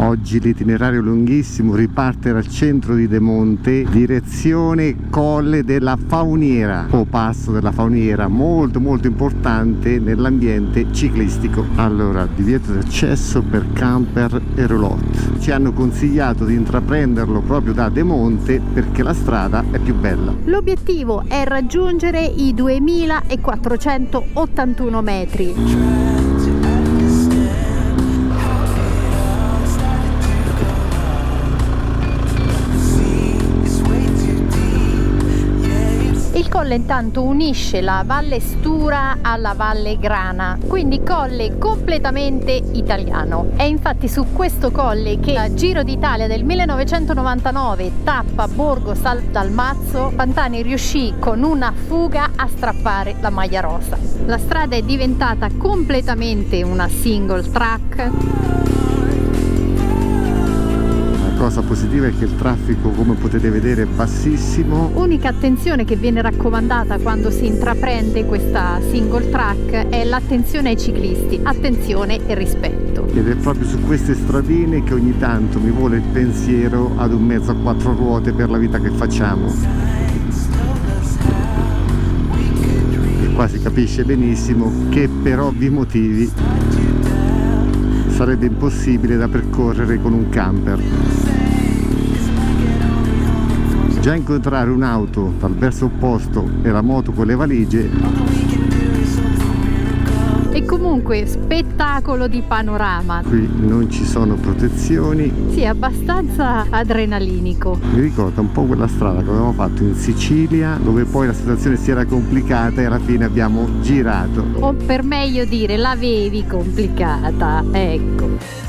Oggi l'itinerario lunghissimo riparte dal centro di Demonte, direzione Colle della Fauniera o Passo della Fauniera, molto importante nell'ambiente ciclistico. Allora, divieto di accesso per camper e roulotte. Ci hanno consigliato di intraprenderlo proprio da Demonte perché la strada è più bella. L'obiettivo è raggiungere i 2481 metri. Il colle intanto unisce la Valle Stura alla Valle Grana, quindi colle completamente italiano. È infatti su questo colle che al Giro d'Italia del 1999, tappa Borgo San Dalmazzo, Pantani riuscì con una fuga a strappare la maglia rosa. La strada è diventata completamente una single track. La cosa positiva è che il traffico, come potete vedere, è bassissimo. Unica attenzione che viene raccomandata quando si intraprende questa single track è l'attenzione ai ciclisti, attenzione e rispetto. Ed è proprio su queste stradine che ogni tanto mi vuole il pensiero ad un mezzo a quattro ruote per la vita che facciamo. E qua si capisce benissimo che per ovvi motivi sarebbe impossibile da percorrere con un camper. Già incontrare un'auto dal verso opposto e la moto con le valigie. E comunque spettacolo di panorama. Qui non ci sono protezioni. Sì, abbastanza adrenalinico. Mi ricorda un po' quella strada che avevamo fatto in Sicilia, dove poi la situazione si era complicata e alla fine abbiamo girato. O per meglio dire, l'avevi complicata, ecco.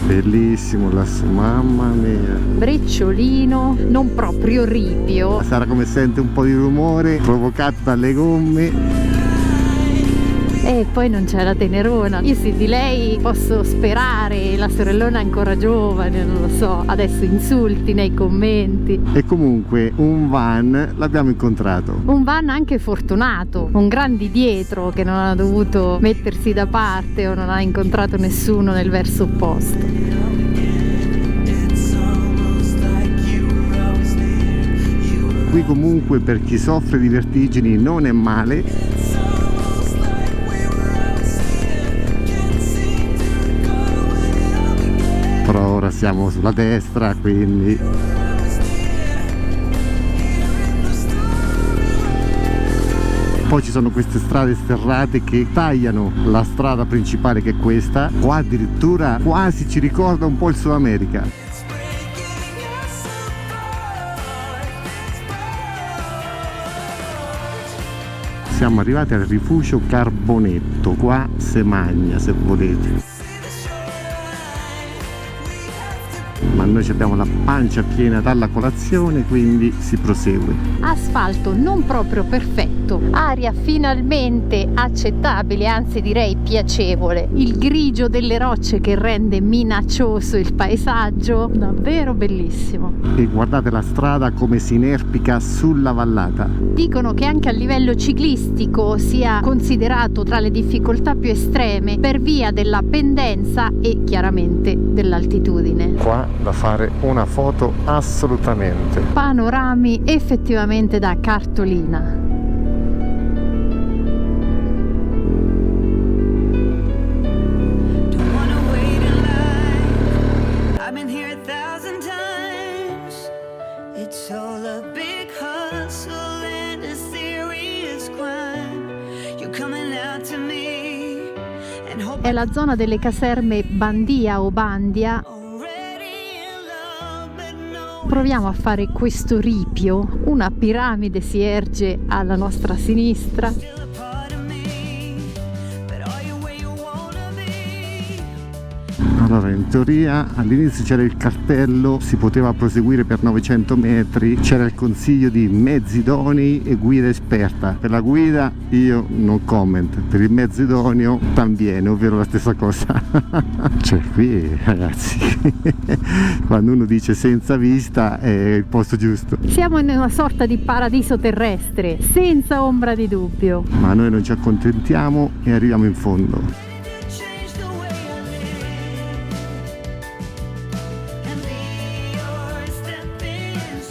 Bellissimo lassù, mamma mia. Brecciolino, non proprio ripio. Sarà come sente un po' di rumore provocato dalle gomme. E poi non c'è la tenerona. Io sì, di lei posso sperare, la sorellona è ancora giovane, non lo so, adesso insulti nei commenti. E comunque un van l'abbiamo incontrato. Un van anche fortunato, un gran di dietro che non ha dovuto mettersi da parte o non ha incontrato nessuno nel verso opposto. Qui comunque per chi soffre di vertigini non è male. Però ora siamo sulla destra, quindi poi ci sono queste strade sterrate che tagliano la strada principale, che è questa. Qua addirittura quasi ci ricorda un po' il Sud America. Siamo arrivati al rifugio Carbonetto, qua se magna se volete. Ma noi abbiamo la pancia piena dalla colazione, quindi si prosegue. Asfalto non proprio perfetto, aria finalmente accettabile, anzi direi piacevole, il grigio delle rocce che rende minaccioso il paesaggio, davvero bellissimo. E guardate la strada come si inerpica sulla vallata. Dicono che anche a livello ciclistico sia considerato tra le difficoltà più estreme per via della pendenza e chiaramente dell'altitudine. Qua da fare una foto assolutamente. Panorami effettivamente da cartolina. È la zona delle caserme Bandia o Bandia. Proviamo a fare questo ripio, una piramide si erge alla nostra sinistra. Allora, in teoria all'inizio c'era il cartello, si poteva proseguire per 900 metri, c'era il consiglio di mezzi idonei e guida esperta. Per la guida io non comment, per il mezzo idoneo también, ovvero la stessa cosa. Cioè qui ragazzi, quando uno dice senza vista è il posto giusto. Siamo in una sorta di paradiso terrestre, senza ombra di dubbio. Ma noi non ci accontentiamo e arriviamo in fondo.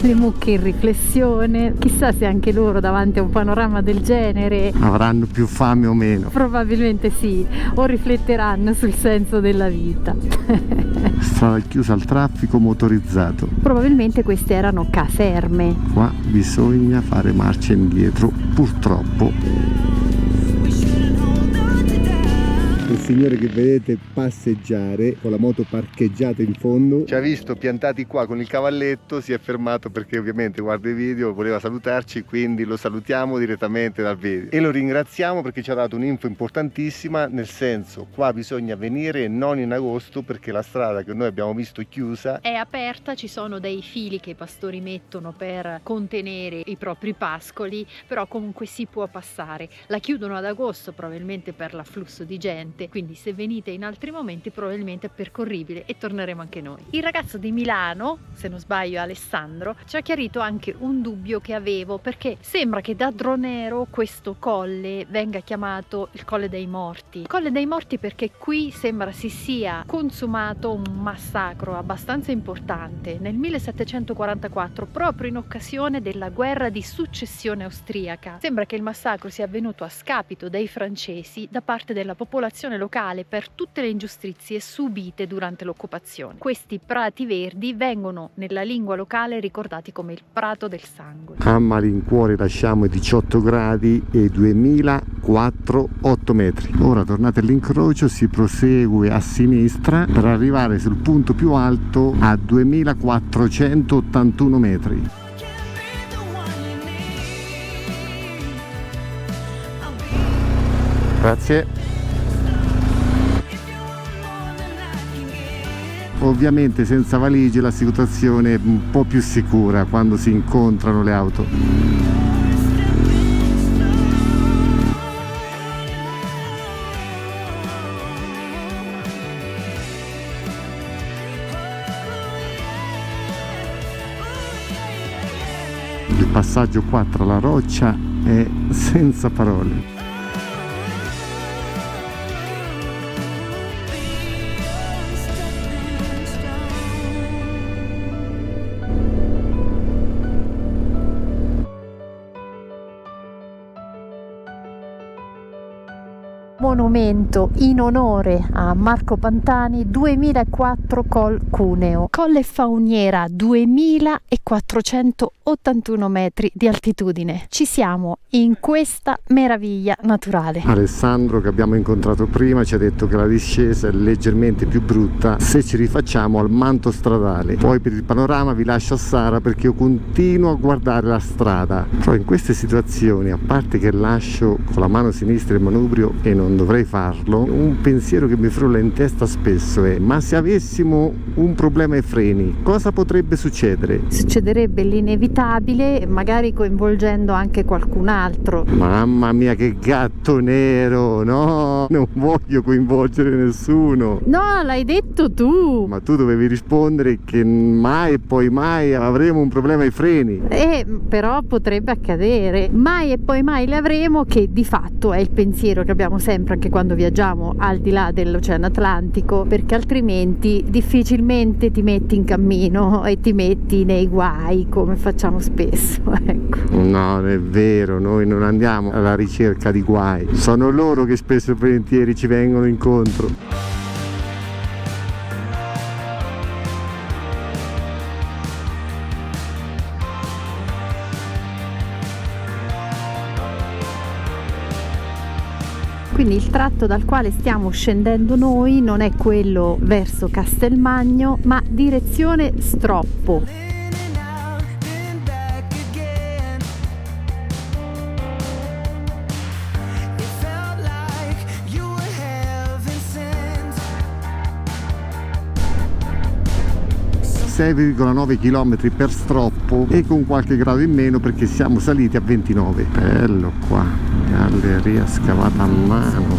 le mucche in riflessione. Chissà se anche loro davanti a un panorama del genere avranno più fame o meno. Probabilmente sì, o rifletteranno sul senso della vita. Strada chiusa al traffico motorizzato. Probabilmente queste erano caserme. Qua bisogna fare marcia indietro, purtroppo. Il signore che vedete passeggiare con la moto parcheggiata in fondo ci ha visto piantati qua con il cavalletto, si è fermato perché ovviamente guarda i video, voleva salutarci, quindi lo salutiamo direttamente dal video e lo ringraziamo perché ci ha dato un'info importantissima, nel senso qua bisogna venire non in agosto perché la strada che noi abbiamo visto chiusa è aperta, ci sono dei fili che i pastori mettono per contenere i propri pascoli, però comunque si può passare. La chiudono ad agosto probabilmente per l'afflusso di gente, quindi se venite in altri momenti probabilmente è percorribile e torneremo anche noi. Il ragazzo di Milano, se non sbaglio Alessandro, ci ha chiarito anche un dubbio che avevo, perché sembra che da Dronero questo colle venga chiamato il Colle dei Morti. Il Colle dei Morti perché qui sembra si sia consumato un massacro abbastanza importante nel 1744, proprio in occasione della guerra di successione austriaca. Sembra che il massacro sia avvenuto a scapito dei francesi da parte della popolazione locale per tutte le ingiustizie subite durante l'occupazione. Questi prati verdi vengono nella lingua locale ricordati come il prato del sangue. A malincuore lasciamo i 18 gradi e 2004,8 metri. Ora tornate all'incrocio, si prosegue a sinistra per arrivare sul punto più alto a 2481 metri. Grazie. Ovviamente senza valigie la situazione è un po' più sicura quando si incontrano le auto. Il passaggio qua tra la roccia è senza parole. Monumento in onore a Marco Pantani, 2004 Col Cuneo, colle fauniera 2481 metri di altitudine. Ci siamo in questa meraviglia naturale. Alessandro, che abbiamo incontrato prima, ci ha detto che la discesa è leggermente più brutta se ci rifacciamo al manto stradale. Poi per il panorama vi lascio a Sara perché io continuo a guardare la strada. Però in queste situazioni, a parte che lascio con la mano sinistra il manubrio e non dovrei farlo, un pensiero che mi frulla in testa spesso è: ma se avessimo un problema ai freni, cosa potrebbe succedere? Succederebbe l'inevitabile, magari coinvolgendo anche qualcun altro. Mamma mia, che gatto nero! No, non voglio coinvolgere nessuno. No, l'hai detto tu. Ma tu dovevi rispondere che mai e poi mai avremo un problema ai freni. Però potrebbe accadere. Mai e poi mai le avremo, che di fatto è il pensiero che abbiamo sempre anche quando viaggiamo al di là dell'Oceano Atlantico, perché altrimenti difficilmente ti metti in cammino e ti metti nei guai come facciamo spesso, ecco. No, non è vero, noi non andiamo alla ricerca di guai, sono loro che spesso e volentieri ci vengono incontro. Quindi il tratto dal quale stiamo scendendo noi non è quello verso Castelmagno, ma direzione Stroppo. (6,9 km per Stroppo) e con qualche grado in meno perché siamo saliti a 29. Bello qua, galleria scavata a mano.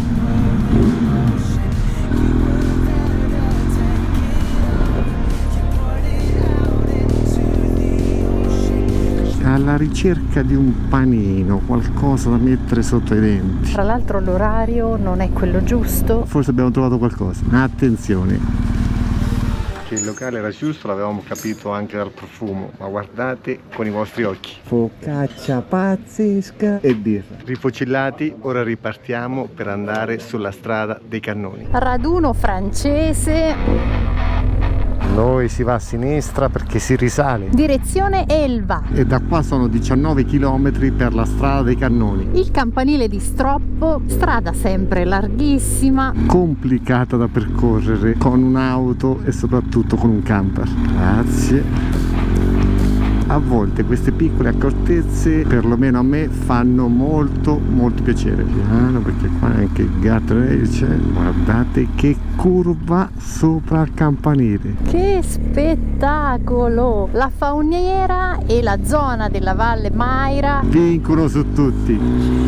Alla ricerca di un panino, qualcosa da mettere sotto i denti. Tra l'altro l'orario non è quello giusto. Forse abbiamo trovato qualcosa. Attenzione. Che il locale era giusto l'avevamo capito anche dal profumo, ma guardate con i vostri occhi. Focaccia pazzesca e birra. Rifocillati, ora ripartiamo per andare sulla strada dei Cannoni. Raduno francese. Noi si va a sinistra perché si risale. Direzione Elva. E da qua sono 19 km per la strada dei Cannoni. Il campanile di Stroppo, strada sempre larghissima. Complicata da percorrere con un'auto e soprattutto con un camper. Grazie. A volte queste piccole accortezze, perlomeno a me, fanno molto piacere. Piano, perché qua anche il guardrail c'è. Guardate che curva sopra il campanile. Che spettacolo! La fauniera e la zona della Valle Maira vincono su tutti.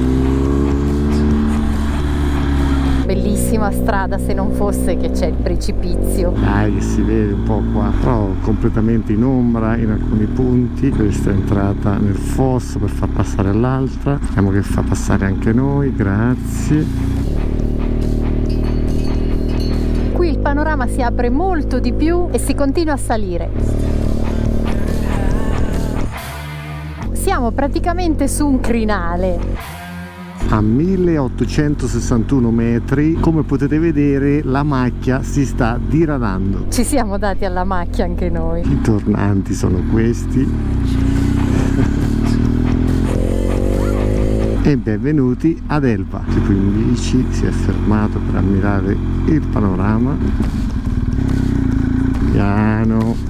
Bellissima strada, se non fosse che c'è il precipizio. Dai, che si vede un po' qua, però completamente in ombra in alcuni punti. Questa è entrata nel fosso per far passare l'altra. Vediamo che fa passare anche noi, grazie. Qui il panorama si apre molto di più e si continua a salire. Siamo praticamente su un crinale. A 1861 metri, come potete vedere, la macchia si sta diradando. Ci siamo dati alla macchia anche noi. I tornanti sono questi. E benvenuti ad Elva. Tipo in bici si è fermato per ammirare il panorama. Piano.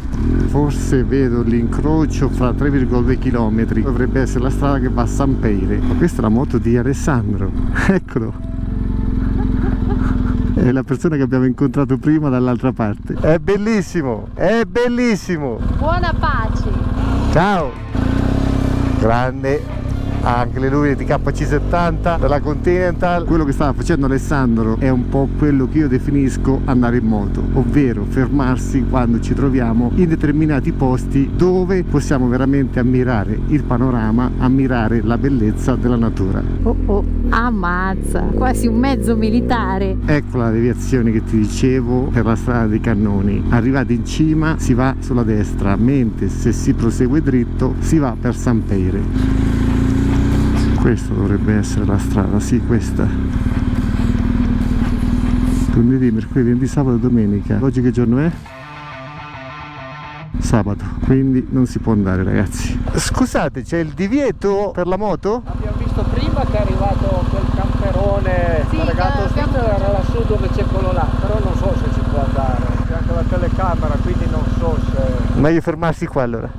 Forse vedo l'incrocio fra 3,2 km. Dovrebbe essere la strada che va a Sampeire. Ma questa è la moto di Alessandro. Eccolo. È la persona che abbiamo incontrato prima dall'altra parte. È bellissimo, è bellissimo. Buona pace. Ciao. Grande. Anche le luci di KC70 della Continental. Quello che stava facendo Alessandro è un po' quello che io definisco andare in moto, ovvero fermarsi quando ci troviamo in determinati posti dove possiamo veramente ammirare il panorama, ammirare la bellezza della natura. Oh, ammazza, quasi un mezzo militare. Ecco la deviazione che ti dicevo per la strada dei Cannoni. Arrivati in cima si va sulla destra, mentre se si prosegue dritto si va per Sampeire. Questa dovrebbe essere la strada, sì, questa. Lunedì, mercoledì, venerdì, sabato e domenica. Oggi che giorno è? Sabato, quindi non si può andare, ragazzi. Scusate, c'è il divieto per la moto? Abbiamo visto prima che è arrivato quel camperone collegato era lassù dove c'è quello là, però non so se ci può andare. C'è anche la telecamera, quindi non so se... Meglio fermarsi qua allora.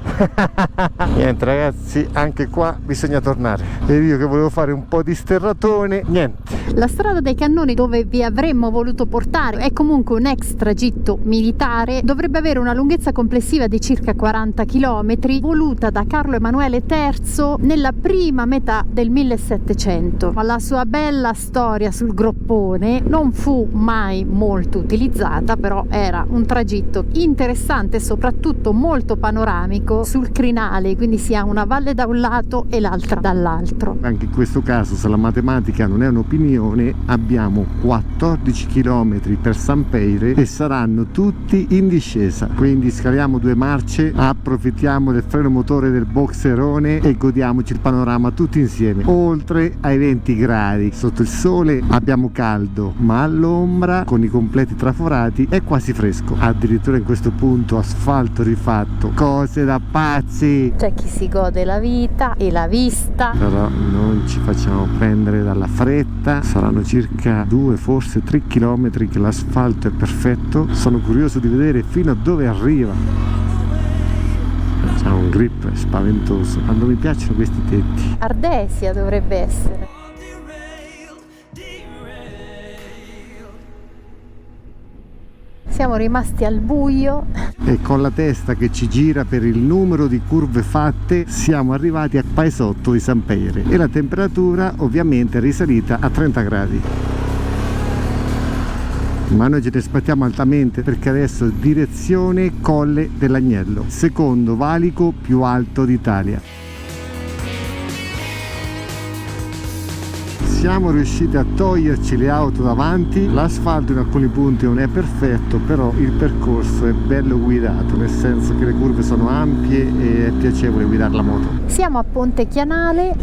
Niente ragazzi, anche qua bisogna tornare. E io che volevo fare un po' di sterratone, niente. La strada dei Cannoni, dove vi avremmo voluto portare, è comunque un ex tragitto militare. Dovrebbe avere una lunghezza complessiva di circa 40 km, voluta da Carlo Emanuele III nella prima metà del 1700. Ma la sua bella storia sul groppone non fu mai molto utilizzata, però era un tragitto interessante e soprattutto molto panoramico sul crinale, quindi si ha una valle da un lato e l'altra dall'altro. Anche in questo caso, se la matematica non è un'opinione, abbiamo 14 km per Sampeire e saranno tutti in discesa, quindi scaliamo 2 marce, approfittiamo del freno motore del boxerone e godiamoci il panorama tutti insieme. Oltre ai 20 gradi sotto il sole abbiamo caldo, ma all'ombra con i completi traforati è quasi fresco. Addirittura in questo punto asfalto rifatto, cose da pazzi. C'è chi si gode la vita e la vista. Però non ci facciamo prendere dalla fretta. Saranno circa 2, forse 3 km che l'asfalto è perfetto. Sono curioso di vedere fino a dove arriva. C'è un grip spaventoso. Quando mi piacciono questi tetti. Ardesia dovrebbe essere. Siamo rimasti al buio e con la testa che ci gira per il numero di curve fatte siamo arrivati a paesotto di Sampeire e la temperatura ovviamente è risalita a 30 gradi. Ma noi ce ne aspettiamo altamente perché adesso direzione Colle dell'Agnello, secondo valico più alto d'Italia. siamo riusciti a toglierci le auto davanti. L'asfalto in alcuni punti non è perfetto, però il percorso è bello guidato, nel senso che le curve sono ampie e è piacevole guidare la moto. Siamo a Ponte Chianale.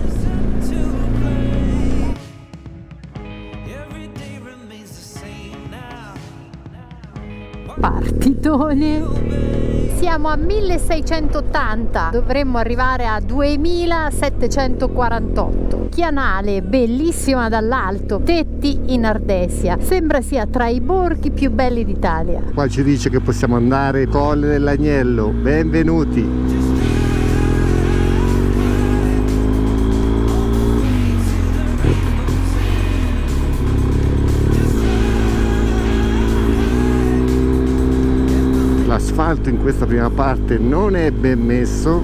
Partitone. Siamo a 1680, dovremmo arrivare a 2748. Chianale, bellissima dall'alto, tetti in ardesia, sembra sia tra i borghi più belli d'Italia. Qua ci dice che possiamo andare Colle dell'Agnello, benvenuti. L'asfalto in questa prima parte non è ben messo.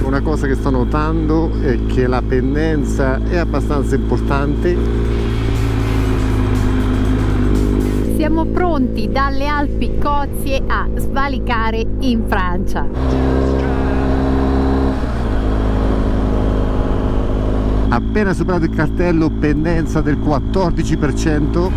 Una cosa che sto notando è che la pendenza è abbastanza importante. Siamo pronti dalle Alpi Cozie a svalicare in Francia. Appena superato il cartello, pendenza del 14%.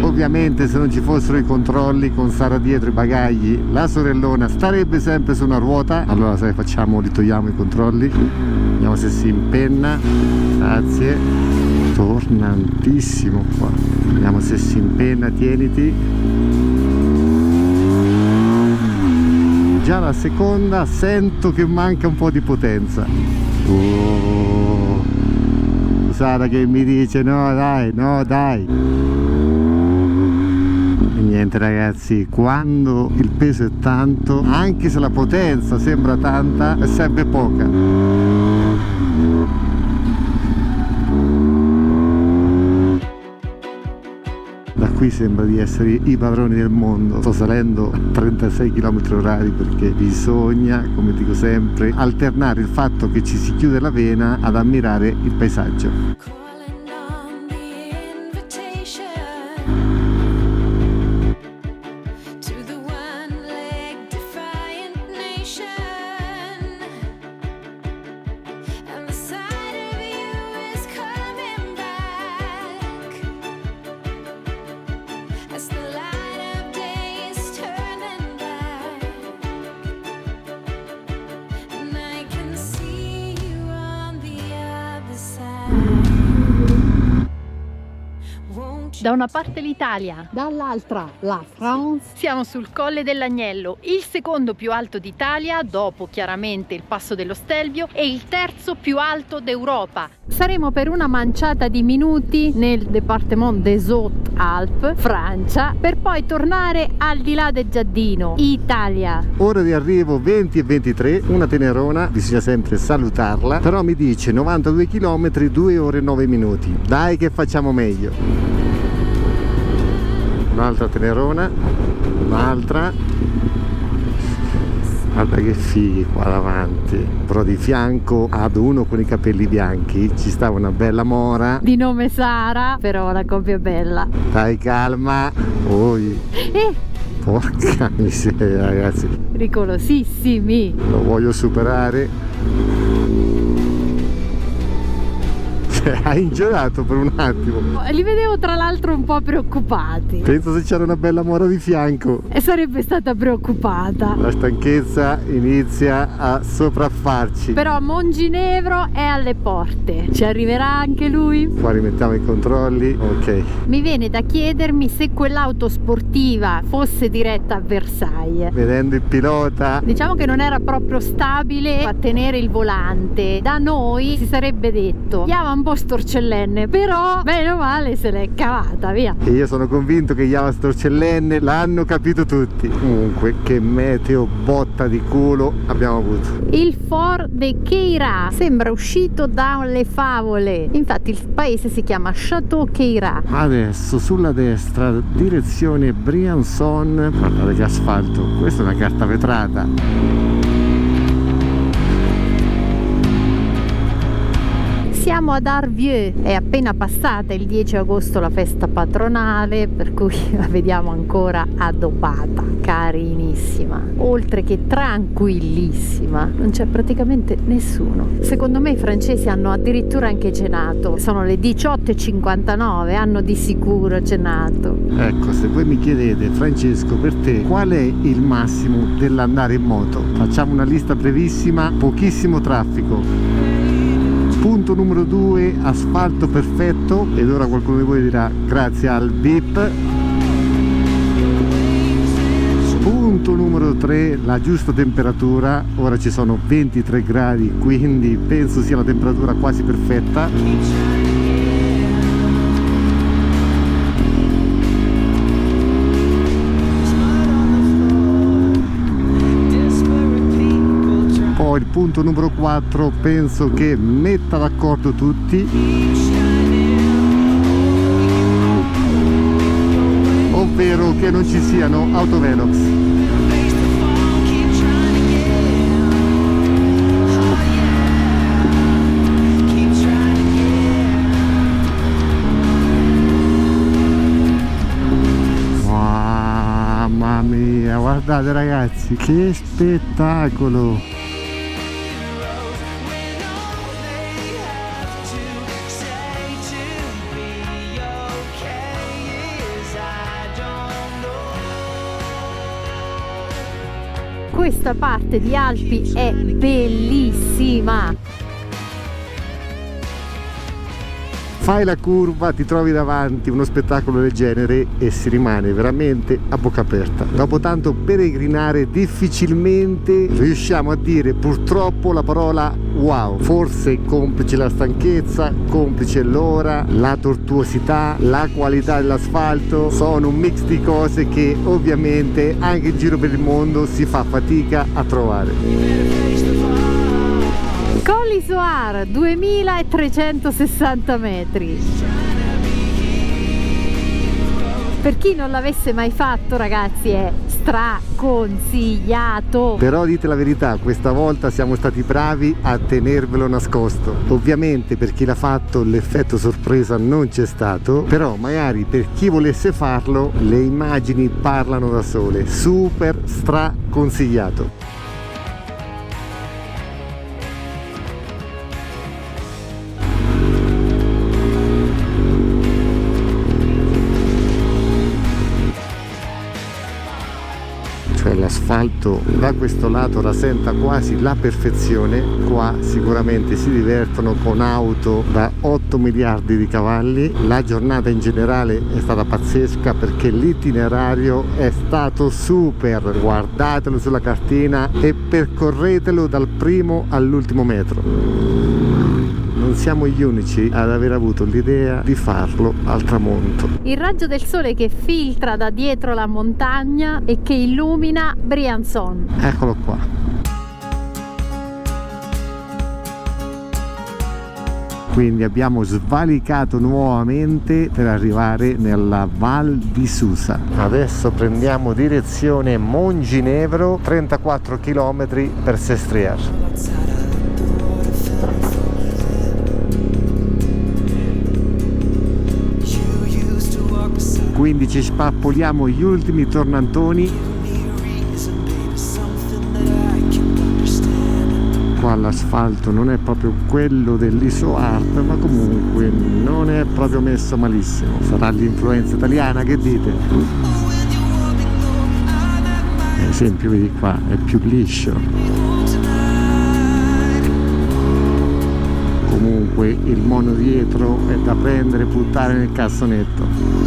Ovviamente se non ci fossero i controlli con Sara dietro i bagagli, la sorellona starebbe sempre su una ruota. Allora sai, facciamo, li togliamo i controlli, vediamo se si impenna. Grazie. Tornantissimo qua, vediamo se si impenna, tieniti. Già la seconda sento che manca un po' di potenza. Sara che mi dice no dai. Niente ragazzi, quando il peso è tanto, anche se la potenza sembra tanta, è sempre poca. Da qui sembra di essere i padroni del mondo. Sto salendo a 36 km/h perché bisogna, come dico sempre, alternare il fatto che ci si chiude la vena ad ammirare il paesaggio. Da una parte l'Italia, dall'altra la France. Siamo sul Colle dell'Agnello, il secondo più alto d'Italia, dopo chiaramente il Passo dello Stelvio, e il terzo più alto d'Europa. Saremo per una manciata di minuti nel Département des Hautes-Alpes, Francia, per poi tornare al di là del Giardino, Italia. Ora di arrivo 20 e 23, una tenerona, bisogna sempre salutarla, però mi dice 92 km, 2 ore e 9 minuti. Dai che facciamo meglio. Un'altra tenerona, un'altra. Guarda che fighi qua davanti. Però di fianco ad uno con i capelli bianchi ci stava una bella mora di nome Sara, però una coppia bella. Dai calma. Oi. Porca miseria ragazzi. Pericolosissimi. Lo voglio superare. Hai ingiorato per un attimo. Li vedevo tra l'altro un po' preoccupati. Penso se c'era una bella mora di fianco. E sarebbe stata preoccupata. La stanchezza inizia a sopraffarci. Però Monginevro è alle porte. Ci arriverà anche lui? Qua rimettiamo i controlli. Ok. Mi viene da chiedermi se quell'auto sportiva fosse diretta a Versailles. Vedendo il pilota, diciamo che non era proprio stabile a tenere il volante. Da noi si sarebbe detto Java un po' storcellenne, però bene o male se l'è cavata, via. E io sono convinto che Java storcellenne l'hanno capito tutti. Comunque che meteo botta di culo abbiamo avuto. Il Fort de Queyras sembra uscito dalle favole, infatti il paese si chiama Château Queyras. Adesso sulla destra direzione Briançon. Guardate che asfalto, questa è una carta vetrata. Siamo Siamo ad Arvieux, è appena passata il 10 agosto la festa patronale, per cui la vediamo ancora addobbata, carinissima, oltre che tranquillissima, non c'è praticamente nessuno. Secondo me i francesi hanno addirittura anche cenato, sono le 18:59, hanno di sicuro cenato. Ecco, se voi mi chiedete, Francesco, per te qual è il massimo dell'andare in moto? Facciamo una lista brevissima: pochissimo traffico. Punto numero 2, asfalto perfetto, ed ora qualcuno di voi dirà grazie al bip. Punto numero 3, la giusta temperatura, ora ci sono 23 gradi, quindi penso sia la temperatura quasi perfetta. Poi il punto numero 4 penso che metta d'accordo tutti, ovvero che non ci siano autovelox. Mamma mia, guardate ragazzi, che spettacolo! Questa parte di Alpi è bellissima. Fai la curva, ti trovi davanti uno spettacolo del genere e si rimane veramente a bocca aperta. Dopo tanto peregrinare difficilmente riusciamo a dire purtroppo la parola wow. Forse complice la stanchezza, complice l'ora, la tortuosità, la qualità dell'asfalto, sono un mix di cose che ovviamente anche in giro per il mondo si fa fatica a trovare. Col Isoard, 2360 metri. Per chi non l'avesse mai fatto, ragazzi, è straconsigliato. Però dite la verità, questa volta siamo stati bravi a tenervelo nascosto. Ovviamente per chi l'ha fatto l'effetto sorpresa non c'è stato, però magari per chi volesse farlo le immagini parlano da sole. Super straconsigliato. Cioè l'asfalto da questo lato rasenta quasi la perfezione. Qua sicuramente si divertono con auto da 8 miliardi di cavalli. La giornata in generale è stata pazzesca perché l'itinerario è stato super. Guardatelo sulla cartina e percorretelo dal primo all'ultimo metro. Non siamo gli unici ad aver avuto l'idea di farlo al tramonto. Il raggio del sole che filtra da dietro la montagna e che illumina Briançon. Eccolo qua. Quindi abbiamo svalicato nuovamente per arrivare nella Val di Susa. Adesso prendiamo direzione Montginevro, 34 km per Sestriere. Quindi ci spappoliamo gli ultimi tornantoni. Qua l'asfalto non è proprio quello dell'Isoard, ma comunque non è proprio messo malissimo. Sarà l'influenza italiana, che dite? Ad esempio vedi qua, è più liscio. Comunque il mono dietro è da prendere e buttare nel cassonetto.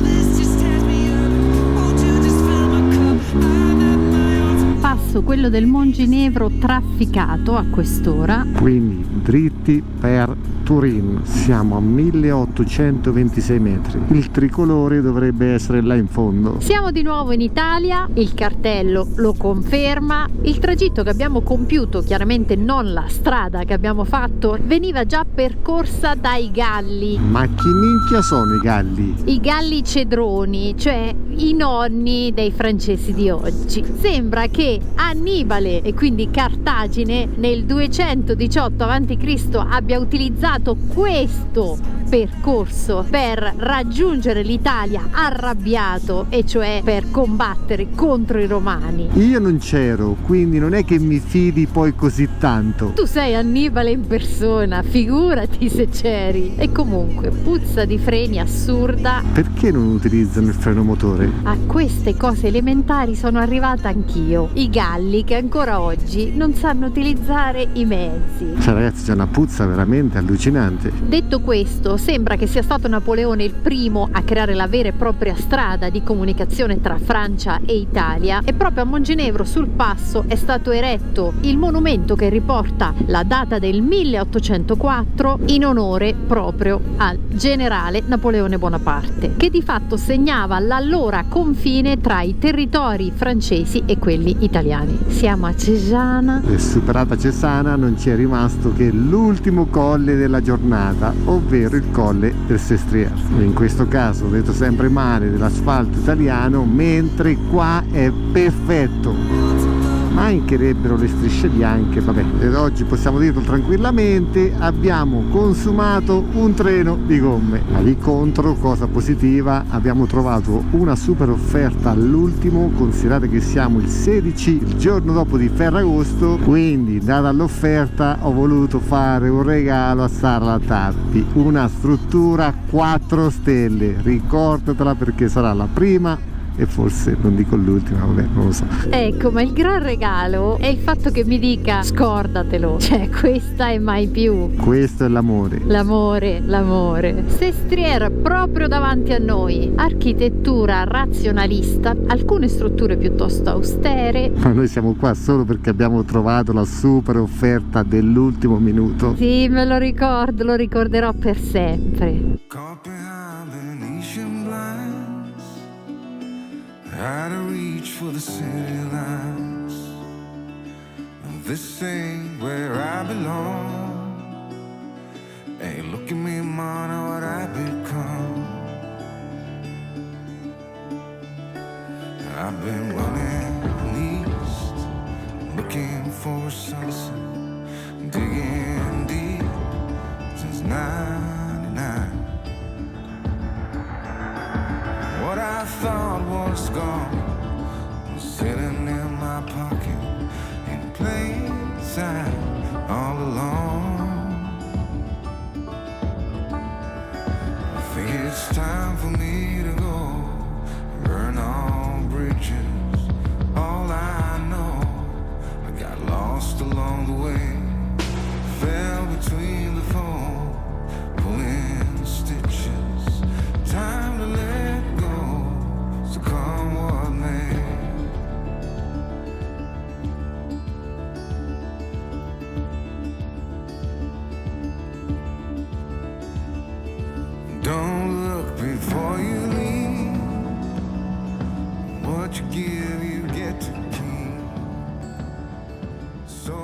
Passo quello del Montginevro trafficato a quest'ora. Quindi dritti per Turin, siamo a 1826 metri. Il tricolore dovrebbe essere là in fondo. Siamo di nuovo in Italia, il cartello lo conferma. Il tragitto che abbiamo compiuto, chiaramente non la strada che abbiamo fatto, veniva già percorsa dai galli. Ma chi minchia sono i galli? I galli cedroni, cioè i nonni dei francesi di oggi. Sembra che Annibale e quindi Cartagine nel 218 a.C. abbia utilizzato questo percorso per raggiungere l'Italia arrabbiato, e cioè per combattere contro i Romani. Io non c'ero, quindi non è che mi fidi poi così tanto. Tu sei Annibale in persona, figurati se c'eri. E comunque, puzza di freni assurda. Perché non utilizzano il freno motore? A queste cose elementari sono arrivata anch'io. I galli che ancora oggi non sanno utilizzare i mezzi. Cioè ragazzi, c'è una puzza veramente allucinante. Detto questo, sembra che sia stato Napoleone il primo a creare la vera e propria strada di comunicazione tra Francia e Italia, e proprio a Monginevro sul Passo è stato eretto il monumento che riporta la data del 1804 in onore proprio al generale Napoleone Bonaparte, che di fatto segnava l'allora confine tra i territori francesi e quelli italiani. Siamo a Cesana. E superata Cesana non ci è rimasto che l'ultimo colle della giornata, ovvero il colle del Sestriere. In questo caso ho detto sempre male dell'asfalto italiano, mentre qua è perfetto. Mancherebbero le strisce bianche, vabbè, ed oggi possiamo dirlo tranquillamente, abbiamo consumato un treno di gomme. Ma di contro, cosa positiva, abbiamo trovato una super offerta all'ultimo. Considerate che siamo il 16, il giorno dopo di Ferragosto, quindi data l'offerta ho voluto fare un regalo a Sara Tappi, una struttura 4 stelle, ricordatela perché sarà la prima e forse non dico l'ultima, vabbè, non lo so. Ecco, ma il gran regalo è il fatto che mi dica scordatelo, cioè questa è mai più. Questo è l'amore. L'amore. Sestriere proprio davanti a noi, architettura razionalista, alcune strutture piuttosto austere. Ma noi siamo qua solo perché abbiamo trovato la super offerta dell'ultimo minuto. Sì, me lo ricordo, lo ricorderò per sempre. Out of reach for the city lights. This ain't where I belong. Hey, look at me, man, what I've become. I've been running east, looking for a sunset, digging deep since '99. What I thought was gone was sitting in my pocket in plain sight all along. I think it's time for me to go, burn all bridges. All I know, I got lost along the way, fell between the foam, pulling stitches. Time to let go, so come what may. Don't look before you leave. What you give, you get to keep. So